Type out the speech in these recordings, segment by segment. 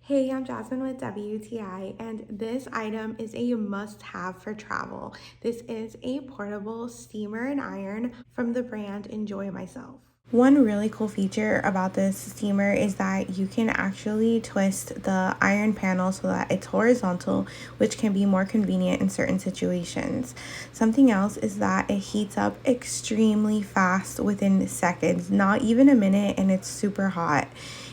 Hey, I'm Jasmine with WTI, and this item is a must-have for travel. This is a portable steamer and iron from the brand Enjoy Myself. One really cool feature about this steamer is that you can actually twist the iron panel so that it's horizontal, which can be more convenient in certain situations. Something else is that it heats up extremely fast within seconds, not even a minute, and it's super hot.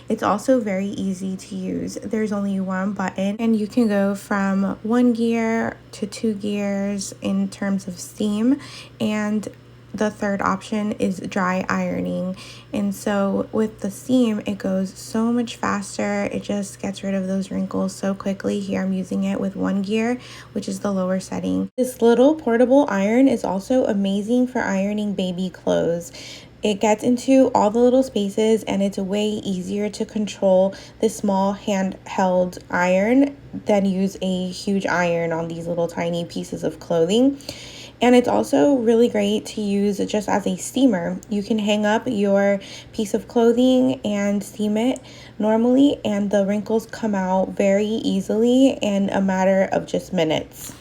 It's also very easy to use. There's only one button and you can go from 1 gear to 2 gears in terms of steam, and the third option is dry ironing. And so with the steam, it goes so much faster. It just gets rid of those wrinkles so quickly. Here I'm using it with 1 gear, which is the lower setting. This little portable iron is also amazing for ironing baby clothes. It gets into all the little spaces and it's way easier to control this small handheld iron than use a huge iron on these little tiny pieces of clothing. And it's also really great to use just as a steamer. You can hang up your piece of clothing and steam it normally, and the wrinkles come out very easily in a matter of just minutes.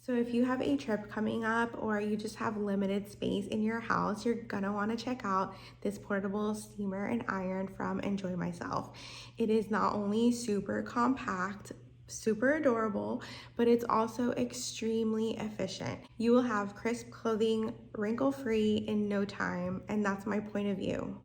So if you have a trip coming up or you just have limited space in your house, you're gonna wanna check out this portable steamer and iron from Enjoy Myself. It is not only super compact, super adorable, but it's also extremely efficient. You will have crisp clothing, wrinkle-free in no time, and that's my point of view.